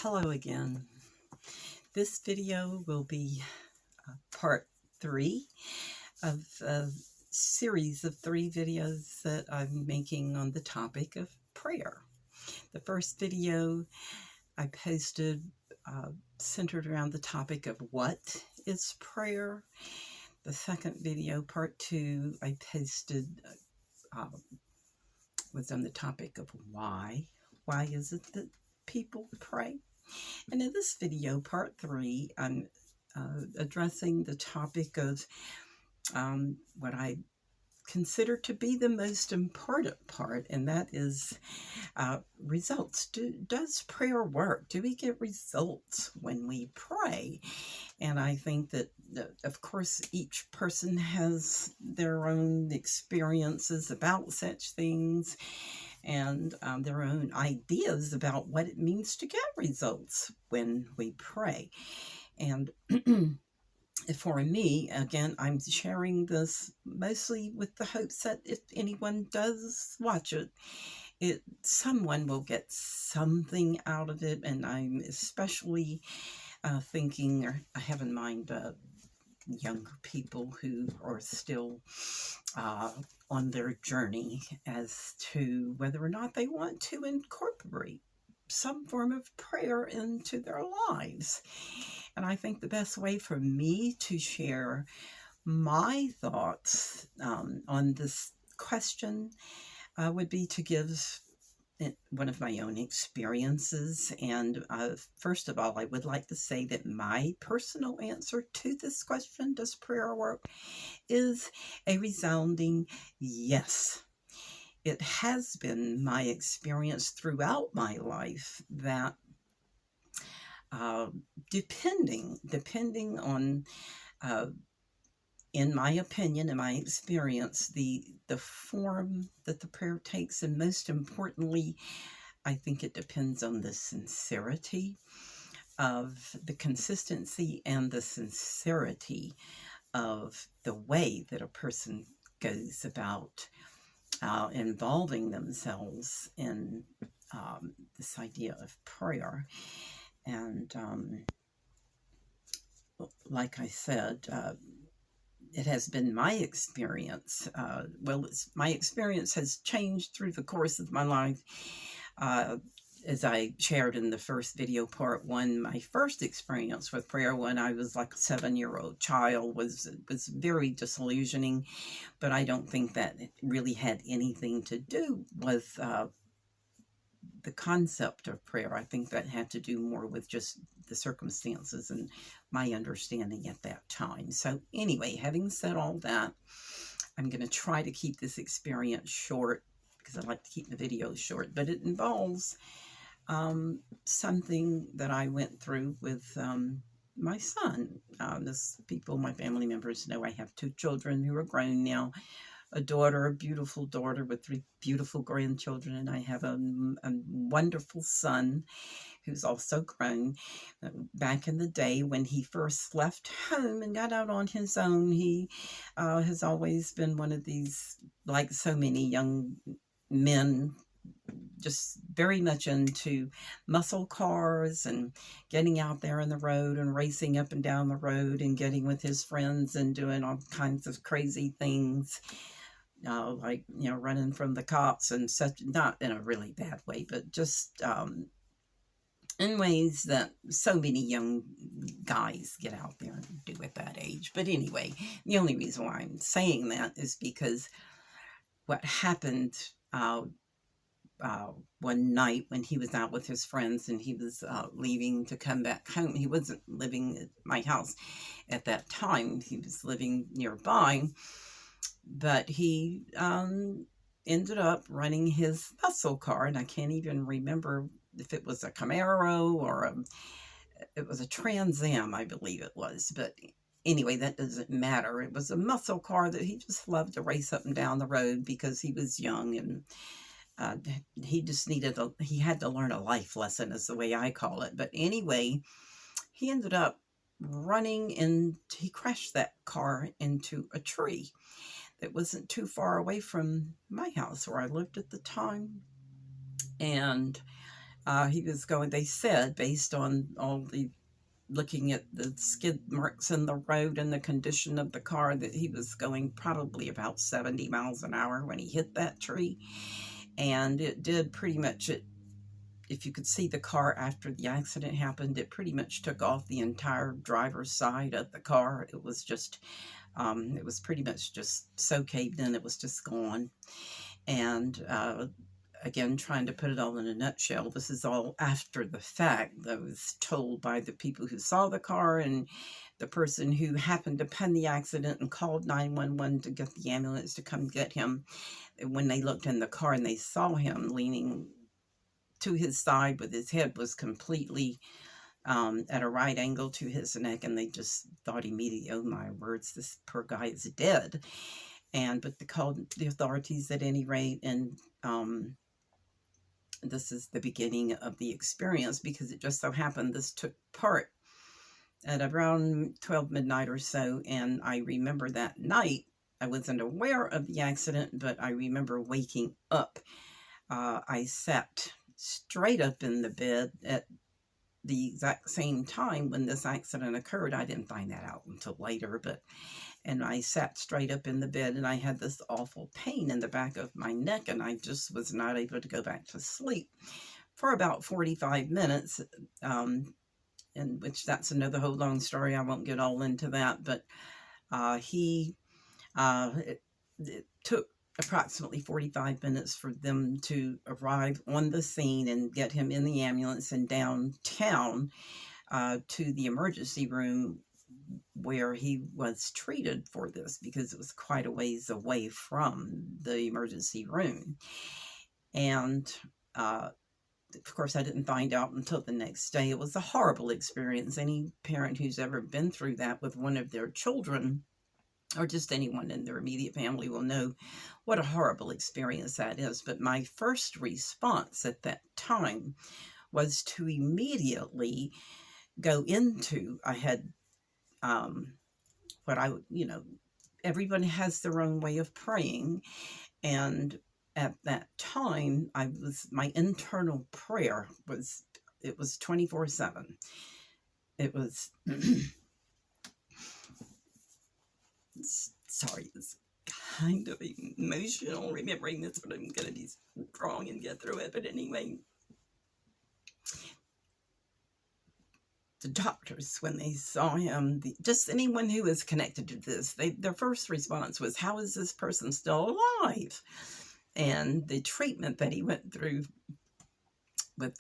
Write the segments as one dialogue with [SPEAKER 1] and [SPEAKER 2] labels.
[SPEAKER 1] Hello again. This video will be part 3 of a series of 3 videos that I'm making on the topic of prayer. The first video I posted centered around the topic of what is prayer. The second video, part 2, I posted was on the topic of why. Why is it that people pray? And in this video, part 3, I'm addressing the topic of what I consider to be the most important part, and that is results. Does prayer work? Do we get results when we pray? And I think that, of course, each person has their own experiences about such things and their own ideas about what it means to get results when we pray. And for me, again, I'm sharing this mostly with the hopes that if anyone does watch it, someone will get something out of it. And I'm especially thinking, or I have in mind younger people who are still on their journey as to whether or not they want to incorporate some form of prayer into their lives. And I think the best way for me to share my thoughts on this question would be to give one of my own experiences. And first of all, I would like to say that my personal answer to this question, does prayer work, is a resounding yes. It has been my experience throughout my life that depending on, in my opinion, in my experience, the form that the prayer takes, and most importantly, I think it depends on the sincerity of the consistency and the sincerity of the way that a person goes about involving themselves in this idea of prayer. And like I said, it has been my experience. My experience has changed through the course of my life. As I shared in the first video, part 1, my first experience with prayer when I was like a 7-year-old child was very disillusioning, but I don't think that it really had anything to do with the concept of prayer. I think that had to do more with just the circumstances and my understanding at that time. So anyway, having said all that, I'm going to try to keep this experience short because I like to keep the videos short, but it involves something that I went through with my son. My family members know I have 2 children who are grown now. A daughter, a beautiful daughter with 3 beautiful grandchildren, and I have a wonderful son who's also grown. Back in the day when he first left home and got out on his own, he has always been one of these, like so many young men, just very much into muscle cars and getting out there on the road and racing up and down the road and getting with his friends and doing all kinds of crazy things. Running from the cops and such, not in a really bad way, but just in ways that so many young guys get out there and do at that age. But anyway, the only reason why I'm saying that is because what happened one night when he was out with his friends and he was leaving to come back home. He wasn't living at my house at that time. He was living nearby. But he ended up running his muscle car, and I can't even remember if it was a Camaro or it was a Trans Am, I believe it was. But anyway, that doesn't matter. It was a muscle car that he just loved to race up and down the road because he was young, and he just he had to learn a life lesson, is the way I call it. But anyway, he ended up he crashed that car into a tree that wasn't too far away from my house where I lived at the time. And He was going, they said, based on all the looking at the skid marks in the road and the condition of the car, that he was going probably about 70 miles an hour when he hit that tree. And it did pretty much, if you could see the car after the accident happened, it pretty much took off the entire driver's side of the car. It was just, it was pretty much just so caved in, it was just gone. And again, trying to put it all in a nutshell, this is all after the fact. That was told by the people who saw the car and the person who happened upon the accident and called 911 to get the ambulance to come get him. When they looked in the car and they saw him leaning to his side with his head was completely at a right angle to his neck, and they just thought immediately, oh my words, this poor guy is dead. But they called the authorities at any rate, and this is the beginning of the experience, because it just so happened this took part at around 12 midnight or so. And I remember that night, I wasn't aware of the accident, but I remember waking up. I sat straight up in the bed at the exact same time when this accident occurred. I didn't find that out until later, and I sat straight up in the bed, and I had this awful pain in the back of my neck, and I just was not able to go back to sleep for about 45 minutes, in which that's another whole long story. I won't get all into that, but it took approximately 45 minutes for them to arrive on the scene and get him in the ambulance and downtown to the emergency room where he was treated for this, because it was quite a ways away from the emergency room. And of course, I didn't find out until the next day. It was a horrible experience. Any parent who's ever been through that with one of their children, or just anyone in their immediate family, will know what a horrible experience that is. But my first response at that time was to immediately go into, I had what I would, everyone has their own way of praying. And at that time, my internal prayer was, it was 24/7. It was, sorry, it's kind of emotional remembering this, but I'm going to be strong and get through it. But anyway, the doctors, when they saw him, just anyone who was connected to this, their first response was, how is this person still alive? And the treatment that he went through with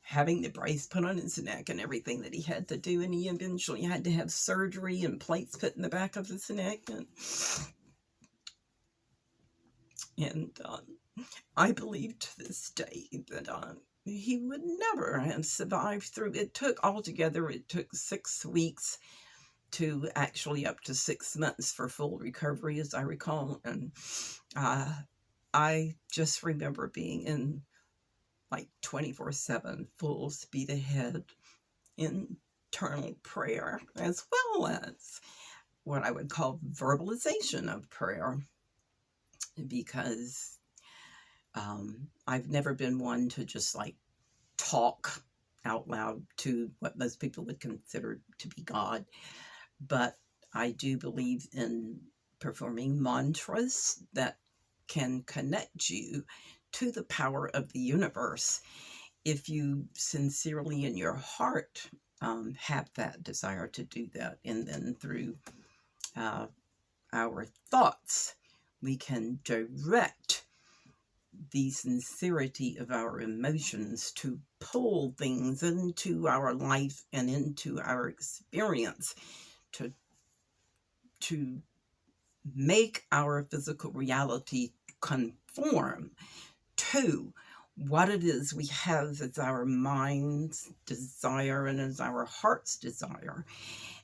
[SPEAKER 1] having the brace put on his neck and everything that he had to do, and he eventually had to have surgery and plates put in the back of his neck, and I believe to this day that he would never have survived through. It took 6 weeks to actually up to 6 months for full recovery, as I recall. And I just remember being in like 24/7 full speed ahead internal prayer, as well as what I would call verbalization of prayer, because I've never been one to just like talk out loud to what most people would consider to be God, but I do believe in performing mantras that can connect you to the power of the universe if you sincerely in your heart have that desire to do that. And then through our thoughts, we can direct the sincerity of our emotions to pull things into our life and into our experience to make our physical reality conform to what it is we have as our mind's desire and as our heart's desire.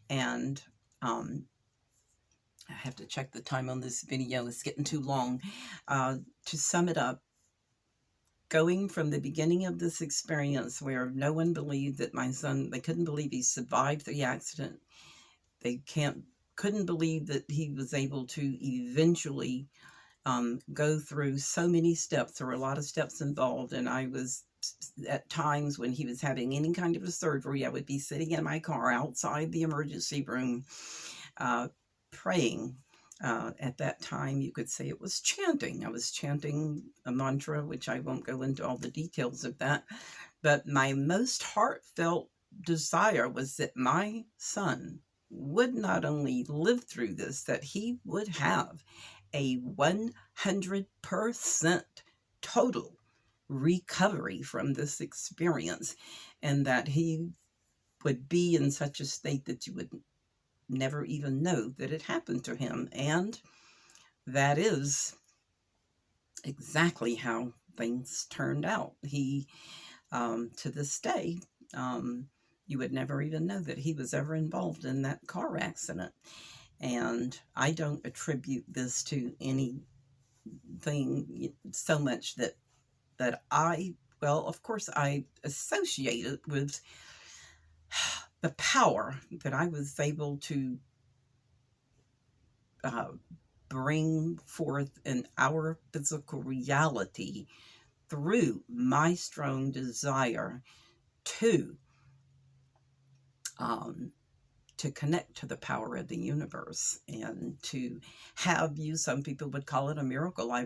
[SPEAKER 1] And I have to check the time on this video. It's getting too long. To sum it up, going from the beginning of this experience where no one believed that my son, they couldn't believe he survived the accident. They couldn't believe that he was able to eventually go through so many steps. There were a lot of steps involved, and I was, at times when he was having any kind of a surgery, I would be sitting in my car outside the emergency room praying. At that time, you could say it was chanting. I was chanting a mantra, which I won't go into all the details of that, but my most heartfelt desire was that my son would not only live through this, that he would have a 100% total recovery from this experience, and that he would be in such a state that you would never even know that it happened to him. And that is exactly how things turned out. He, to this day, you would never even know that he was ever involved in that car accident. And I don't attribute this to anything so much that well, of course, I associate it with the power that I was able to bring forth in our physical reality through my strong desire to connect to the power of the universe, and to have you, some people would call it a miracle. I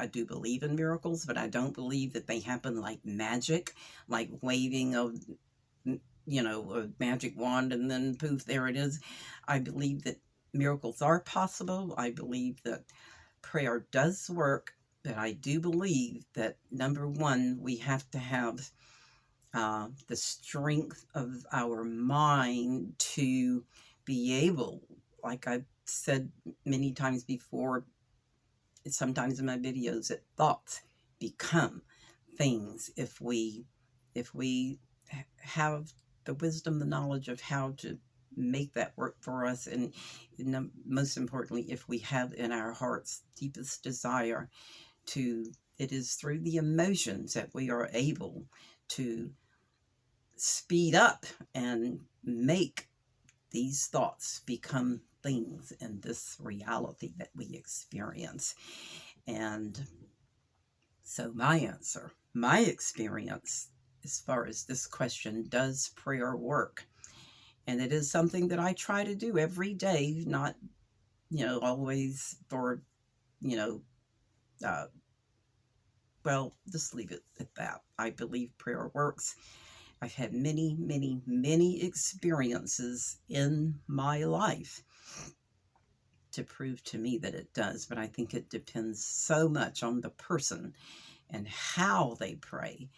[SPEAKER 1] do believe in miracles, but I don't believe that they happen like magic, like waving of, a magic wand and then poof, there it is. I believe that miracles are possible. I believe that prayer does work, but I do believe that, number one, we have to have the strength of our mind to be able, like I've said many times before, sometimes in my videos, that thoughts become things. If we have the wisdom, the knowledge of how to make that work for us, and most importantly, if we have in our hearts deepest desire to, it is through the emotions that we are able to speed up and make these thoughts become things in this reality that we experience. And so my answer, my experience as far as this question, does prayer work? And it is something that I try to do every day, not, always for, well, just leave it at that. I believe prayer works. I've had many, many, many experiences in my life to prove to me that it does, but I think it depends so much on the person and how they pray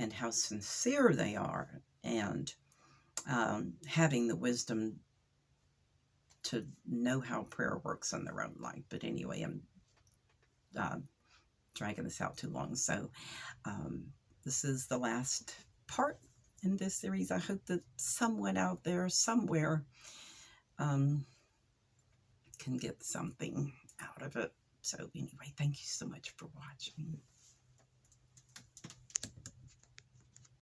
[SPEAKER 1] and how sincere they are, and having the wisdom to know how prayer works in their own life. But anyway, I'm dragging this out too long, so this is the last part in this series. I hope that someone out there somewhere can get something out of it. So anyway, thank you so much for watching.